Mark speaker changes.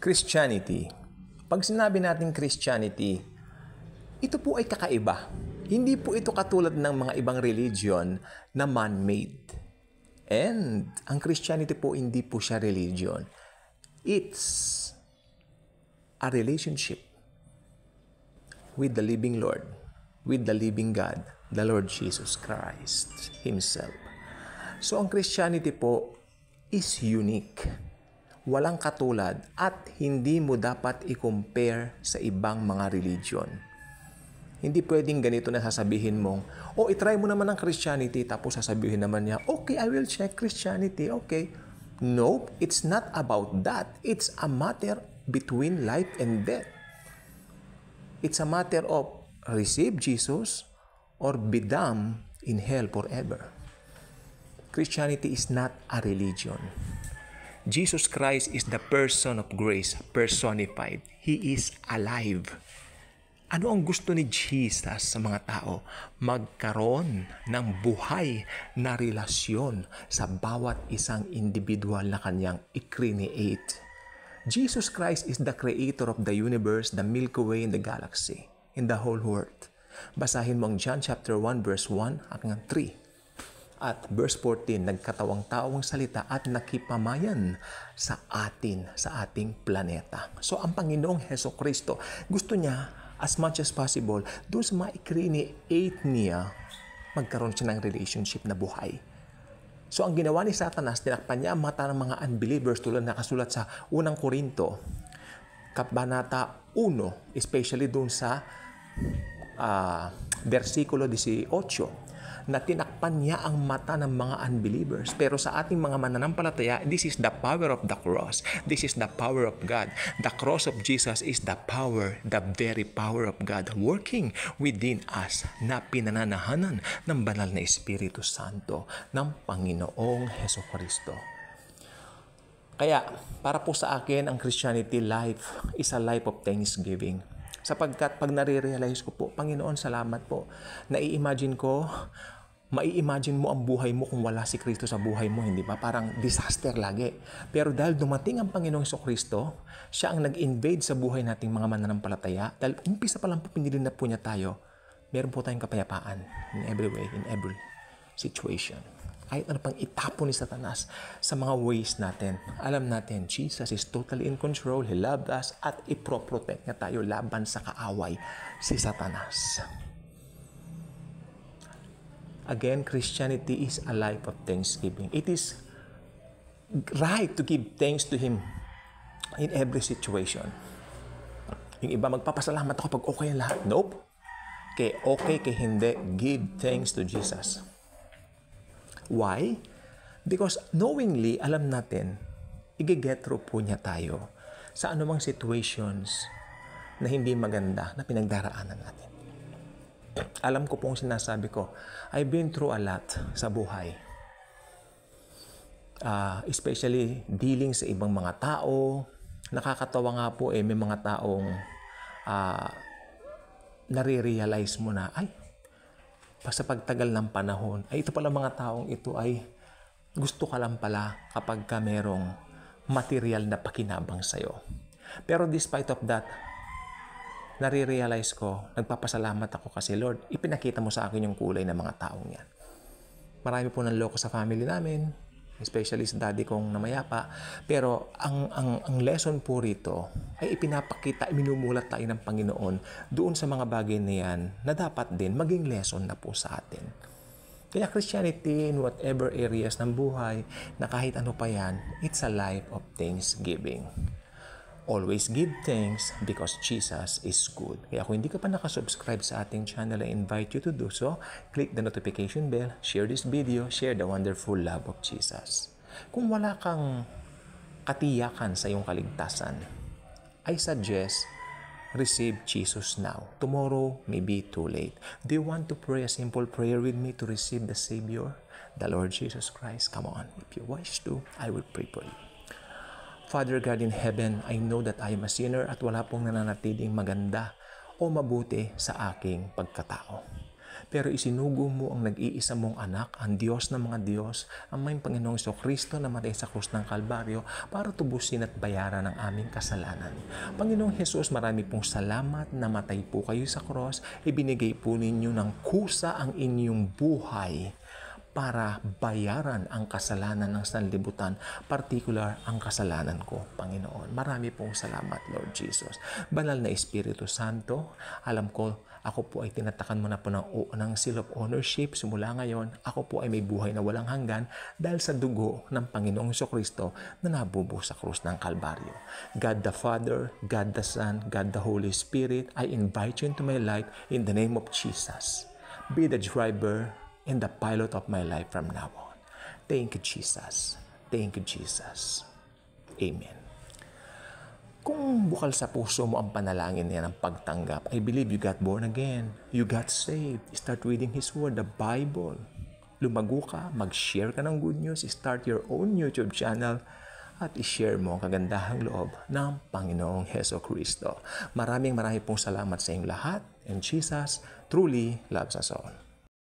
Speaker 1: Christianity. Pag sinabi natin Christianity, ito po ay kakaiba. Hindi po ito katulad ng mga ibang religion na man-made. And ang Christianity po, hindi po siya religion. It's a relationship with the living Lord, with the living God, the Lord Jesus Christ Himself. So ang Christianity po is unique. Walang katulad at hindi mo dapat i-compare sa ibang mga religion. Hindi pwedeng ganito na sasabihin mong, itry mo naman ang Christianity, tapos sasabihin naman niya, okay, I will check Christianity, okay. No, it's not about that. It's a matter between life and death. It's a matter of receive Jesus or be damned in hell forever. Christianity is not a religion. Jesus Christ is the person of grace personified. He is alive. Ano ang gusto ni Jesus sa mga tao? Magkaroon ng buhay na relasyon sa bawat isang individual na kanyang i-create. Jesus Christ is the creator of the universe, the Milky Way, and the galaxy, in the whole world. Basahin mo ang John chapter 1 verse 1 hanggang 3. At verse 14, nagkatawang taong salita at nakipamayan sa atin, sa ating planeta. So ang Panginoong Hesukristo, gusto niya as much as possible, doon sa ma-create niya, magkaroon siya ng relationship na buhay. So ang ginawa ni Satanas, tinakpan niya ang mata ng mga unbelievers tulad na nakasulat sa unang Korinto, Kabanata 1, especially doon sa versikulo 18, na tinakpan niya ang mata ng mga unbelievers. Pero sa ating mga mananampalataya, this is the power of the cross. This is the power of God. The cross of Jesus is the power, the very power of God working within us na pinananahanan ng banal na Espiritu Santo ng Panginoong Hesukristo. Kaya, para po sa akin, ang Christianity life is a life of thanksgiving. Sapagkat pag nare-realize ko po, Panginoon, salamat po. Nai-imagine mo ang buhay mo kung wala si Kristo sa buhay mo, hindi ba? Parang disaster lagi. Pero dahil dumating ang Panginoong Kristo, siya ang nag-invade sa buhay nating mga mananampalataya. Dahil umpisa pa lang po pinili na po niya tayo, meron po tayong kapayapaan in every way, in every situation. Kahit ano pang itapon ni Satanas sa mga ways natin, alam natin, Jesus is totally in control. He loved us at iproprotect niya tayo laban sa kaaway, si Satanas. Again, Christianity is a life of thanksgiving. It is right to give thanks to Him in every situation. Yung iba, magpapasalamat ako pag okay ang lahat. Nope. Kay okay, kay hindi, give thanks to Jesus. Why? Because knowingly, alam natin, i-get through po niya tayo sa anumang situations na hindi maganda na pinagdaraanan natin. Alam ko pong sinasabi ko, I've been through a lot sa buhay. Especially dealing sa ibang mga tao. Nakakatawa nga po may mga taong nare-realize mo na, sa pagtagal ng panahon, ito pala mga taong ito ay gusto ka lang pala kapag ka merong material na pakinabang sa'yo. Pero despite of that, nare-realize ko, nagpapasalamat ako kasi Lord, ipinakita mo sa akin yung kulay ng mga taong yan. Marami po ng loko sa family namin, especially sa daddy kong namayapa. Pero ang lesson po rito ay ipinapakita, minumulat tayo ng Panginoon doon sa mga bagay na yan na dapat din maging lesson na po sa atin. Kaya Christianity in whatever areas ng buhay na kahit ano pa yan, it's a life of thanksgiving. Always give thanks because Jesus is good. Kaya kung hindi ka pa nakasubscribe sa ating channel, I invite you to do so. Click the notification bell, share this video, share the wonderful love of Jesus. Kung wala kang katiyakan sa iyong kaligtasan, I suggest receive Jesus now. Tomorrow may be too late. Do you want to pray a simple prayer with me to receive the Savior, the Lord Jesus Christ? Come on. If you wish to, I will pray for you. Father God in heaven, I know that I am a sinner at wala pong nananatiling maganda o mabuti sa aking pagkatao. pero isinugo mo ang nag-iisa mong anak, ang Diyos ng mga Diyos, ang may Panginoong Kristo na matay sa krus ng Kalbaryo para tubusin at bayaran ang aming kasalanan. Panginoong Jesus, marami pong salamat na matay po kayo sa krus. Ibinigay po ninyo ng kusa ang inyong buhay para bayaran ang kasalanan ng sanlibutan, particular ang kasalanan ko, Panginoon. Marami pong salamat, Lord Jesus. Banal na Espiritu Santo, alam ko, ako po ay tinatakan mo na po ng seal of ownership. Simula ngayon, ako po ay may buhay na walang hanggan dahil sa dugo ng Panginoong Kristo na nabubuhos sa krus ng Kalbaryo. God the Father, God the Son, God the Holy Spirit, I invite you into my life in the name of Jesus. Be the driver and the pilot of my life from now on. Thank you, Jesus. Thank you, Jesus. Amen. Kung bukal sa puso mo ang panalangin niya ng pagtanggap, I believe you got born again. You got saved. Start reading His Word, the Bible. Lumago ka, mag-share ka ng good news, start your own YouTube channel, at i-share mo ang kagandahang loob ng Panginoong Heso Kristo. Maraming pong salamat sa inyong lahat. And Jesus truly loves us all.